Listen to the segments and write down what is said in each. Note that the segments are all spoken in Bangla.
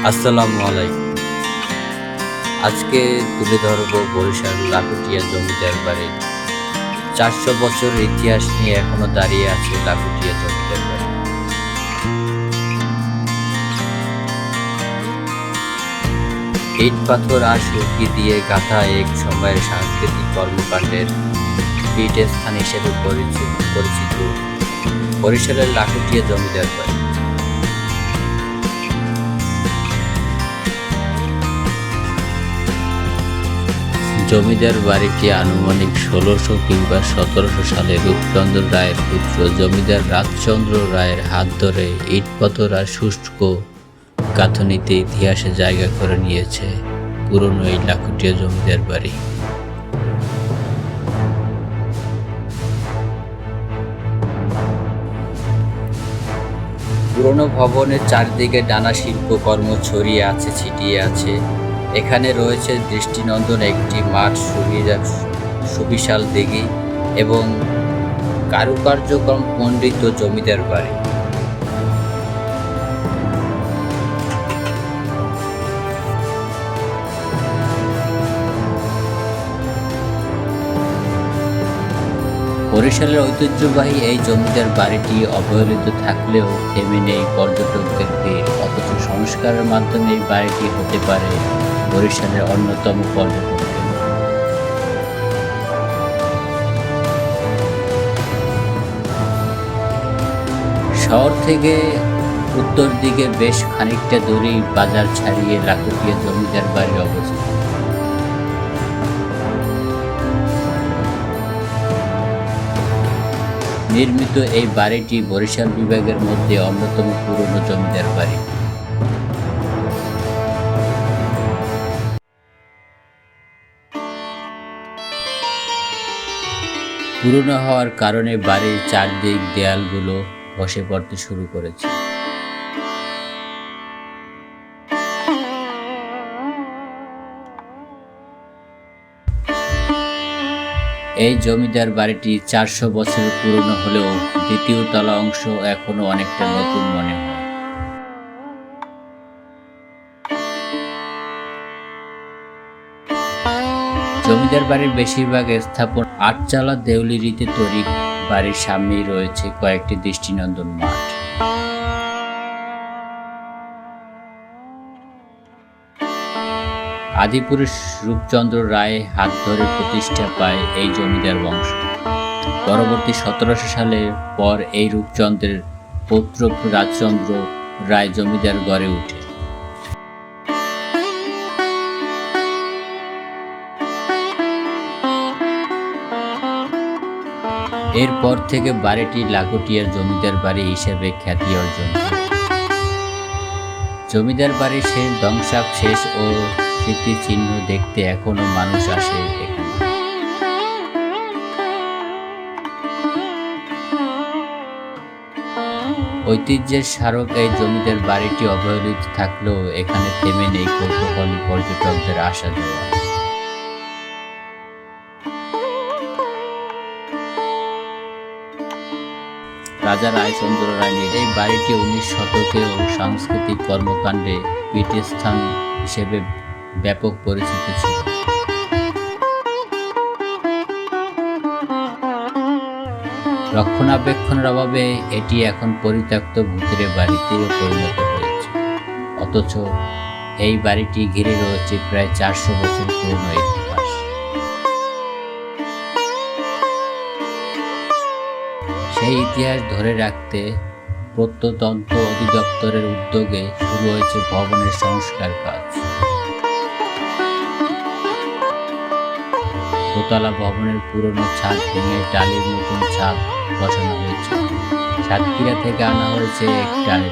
আসসালামু আলাইকুম। আজকে তুলে ধরব বরিশাল লাখুটিয়া জমিদার বাড়ির ৪০০ বছরের ইতিহাস নিয়ে এখনো দাঁড়িয়ে আছে লাখুটিয়া জমিদার বাড়ি। ইট পাথর আর সুরকি দিয়ে গাঁথা এক সময়ের সাংস্কৃতিক কর্মকাণ্ডের পীঠস্থান হিসেবে পরিচিত বরিশালের লাখুটিয়া জমিদার বাড়ি। জমিদার বাড়িটি আনুমানিক ১৬০০ কিংবা ১৭০০ সালে রূপচন্দ্র রায়ের পুত্র জমিদার রাজচন্দ্র রায়ের হাত ধরে ইট পাথর আর শুষ্ক গাঁথনিতে ইতিহাসে জায়গা করে নিয়েছে পুরনো এই লাখুটিয়া জমিদার বাড়ি। পুরনো ভবনের চারদিকে নানা শিল্পকর্ম ছড়িয়ে আছে, ছিটিয়ে আছে। এখানে রয়েছে দৃষ্টিনন্দন একটি মাঠ, সুবিশাল দিঘি এবং কারুকার্যক্রম মণ্ডিত জমিদার বাড়ি। বরিশালের ঐতিহ্যবাহী এই জমিদার বাড়িটি অবহেলিত থাকলেও থেমে নেই পর্যটকদের ভিড়। অথচ সংস্কারের মাধ্যমে এই বাড়িটি হতে পারে বরিশালের অন্যতম পর্যটন কেন্দ্র। শহর থেকে উত্তর দিকে বেশ খানিকটা দূরেই বাজার ছাড়িয়ে লাখুটিয়া জমিদার বাড়ি অবস্থিত। নির্মিত এই বাড়িটি বরিশাল বিভাগের মধ্যে অন্যতম পুরনো জমিদার বাড়ি। পুরনো হওয়ার কারণে বাড়ির চারদিক দেয়ালগুলো ধসে পড়তে শুরু করেছে। এই জমিদার বাড়িটি ৪০০ বছরের পুরনো হলেও দ্বিতীয় তলা অংশ এখনো অনেকটা নতুন মনে হয়। জমিদার বাড়ির বেশিরভাগ স্থাপনা আটচালা দেউলি রীতি তৈরি। বাড়ির সামনেই রয়েছে কয়েকটি দৃষ্টিনন্দন মাঠ। আদিপুরুষ রূপচন্দ্র রায় হাত ধরে প্রতিষ্ঠা পায় এই জমিদার বংশ। পরবর্তী ১৭০০ সালের পর এই রূপচন্দ্রের পৌত্র রাজচন্দ্র রায় জমিদার গড়ে ওঠে। এরপর থেকে বাড়িটি লাখুটিয়ার জমিদার বাড়ি হিসেবে খ্যাতি অর্জন করে। জমিদার বাড়ির শেষ ধ্বংসাবশেষ ও স্মৃতিচিহ্ন দেখতে এখনো মানুষ আসে এখানে। ঐতিহ্যের স্মারক এই জমিদার বাড়িটি অবহেলিত থাকলেও এখানে থেমে নেই কৌতূহলী পর্যটকদের আসা যাওয়া। রাজা রায়চন্দ্র রায় এই বাড়িটি ১৯ শতকেও সাংস্কৃতিক কর্মকাণ্ডে পীঠস্থান হিসেবে ব্যাপক পরিচিত ছিল। রক্ষণাবেক্ষণের অভাবে এটি এখন পরিত্যক্ত ভূতুড়ে বাড়িতে পরিণত হয়েছে। অথচ এই বাড়িটি ঘিরে রয়েছে প্রায় ৪০০ বছর পুরনো ইতিহাস। সেই ইতিহাস ধরে রাখতে প্রত্নতত্ত্ব অধিদপ্তরের উদ্যোগে শুরু হয়েছে ভবনের সংস্কার কাজ। দোতলা ভবনের পুরনো ছাদ ভেঙে টালির নতুন ছাদ বসানো হয়েছে। সাতক্ষীরা থেকে আনা হয়েছে এক টালি।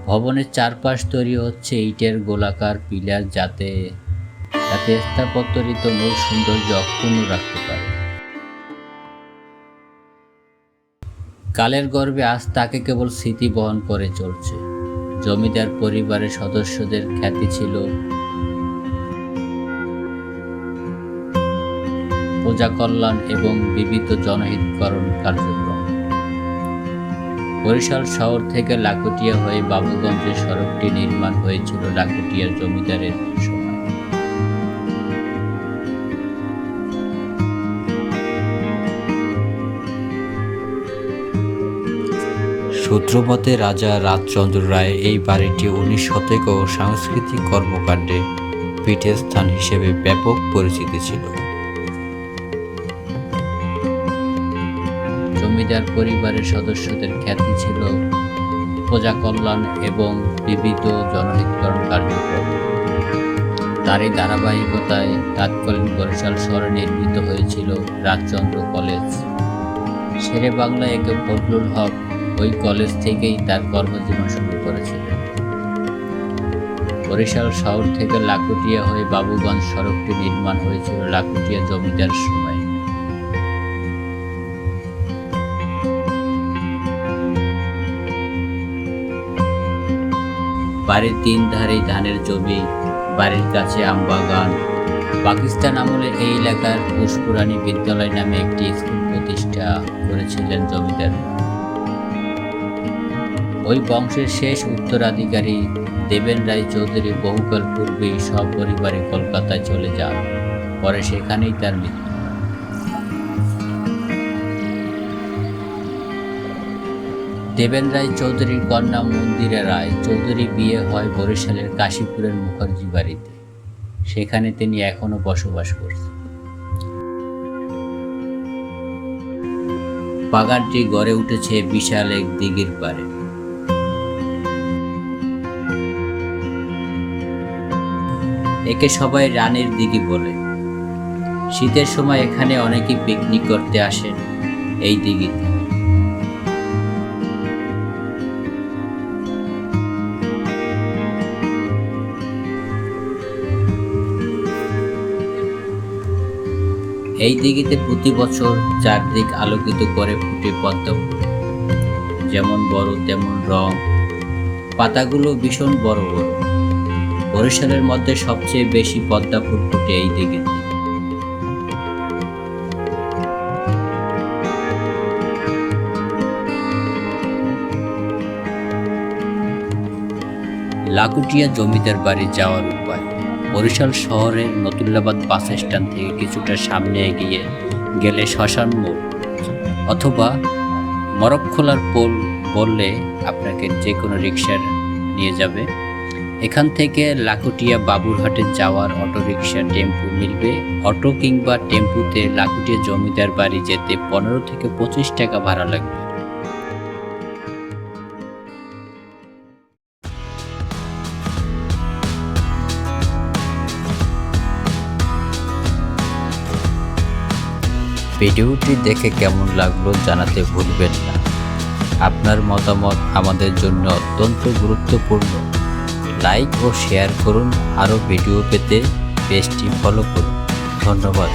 ভবনের চারপাশ তৈরি হচ্ছে ইটের গোলাকার পিলার, যাতে স্থাপত্যরিত মূল সৌন্দর্য অক্ষুণ্ণ রাখতে পারে। কালের গর্ভে আজ তাকে কেবল স্মৃতি বহন করে চলছে। জমিদার পরিবারের সদস্যদের খ্যাতি ছিল প্রজা কল্যাণ এবং বিবিধ জনহিতকরণ কার্যক্রম। বরিশাল শহর থেকে লাখুটিয়া হয়ে বাবুগঞ্জে সড়কটি নির্মাণ হয়েছিল লাখুটিয়া জমিদারের সময়। সূত্রমতে রাজা রাজচন্দ্র রায় এই বাড়িটি 19 শতক ও সাংস্কৃতিক কর্মকাণ্ডে পীঠস্থান হিসেবে ব্যাপক পরিচিতি ছিল। জমিদার পরিবারের সদস্যদের খ্যাতি ছিল প্রজা কল্যাণ এবং বিবিধ জনহিতকরণ কার্যক্রম। তারই ধারাবাহিকতায় তৎকালীন বরিশাল শহরে নির্মিত হয়েছিল রাজচন্দ্র কলেজ। শেরে বাংলা একে ফজলুল হক ওই কলেজ থেকেই তার কর্মজীবন শুরু করেছিলেন। বরিশাল শহর থেকে লাখুটিয়া হয়ে বাবুগঞ্জ সড়কটি নির্মাণ হয়েছিল লাখুটিয়া জমিদার সময়ে। বাড়ির 3 ধারেই ধানের জমি, বাড়ির কাছে আমবাগান। পাকিস্তান আমলে এই এলাকার পুষ্পুরানী বিদ্যালয় নামে একটি স্কুল প্রতিষ্ঠা করেছিলেন জমিদার। ওই বংশের শেষ উত্তরাধিকারী দেবেন রায় চৌধুরী বহুকাল পূর্বেই সপরিবারে কলকাতায় চলে যান। পরে সেখানেই তার মৃত্যু। দেবেন রায় চৌধুরীর কন্যা মন্দিরা রায় চৌধুরী বিয়ে হয় বরিশালের কাশীপুরের মুখার্জি বাড়িতে। সেখানে তিনি এখনো বসবাস করছেন। বাগানটি গড়ে উঠেছে বিশাল এক দিঘির পাড়ে। একে সবাই রানীর দিঘি বলে। শীতের সময় এখানে অনেকেই পিকনিক করতে আসেন এই দিঘিতে। এই দিঘিতে প্রতি বছর চারদিক আলোকিত করে ফুটে পদ্ম ফুল, যেমন বড় তেমন রং। পাতাগুলো ভীষণ বড় বড়। বরিশালের মধ্যে সবচেয়ে বেশি পদ্মা ফুল ফুটে এই দিঘিতে। লাখুটিয়া জমিদার বাড়ি যাওয়ার উপায়: বরিশাল শহরের নতুল্লাবাদ বাস স্ট্যান্ড থেকে কিছুটা সামনে এগিয়ে গেলে শ্মশান মোড় অথবা মরকখোলার পোল বললে আপনাকে যে কোনো রিক্সা নিয়ে যাবে। এখান থেকে লাখুটিয়া বাবুরহাটে যাওয়ার অটোরিকশা, টেম্পু মিলবে। অটো কিংবা টেম্পুতে লাখুটিয়া জমিদার বাড়ি যেতে 15 থেকে 25 টাকা ভাড়া লাগবে। ভিডিওটি দেখে কেমন লাগলো জানাতে ভুলবেন না। আপনার মতামত আমাদের জন্য অত্যন্ত গুরুত্বপূর্ণ। লাইক ও শেয়ার করুন। আরও ভিডিও পেতে পেজটি ফলো করুন। ধন্যবাদ।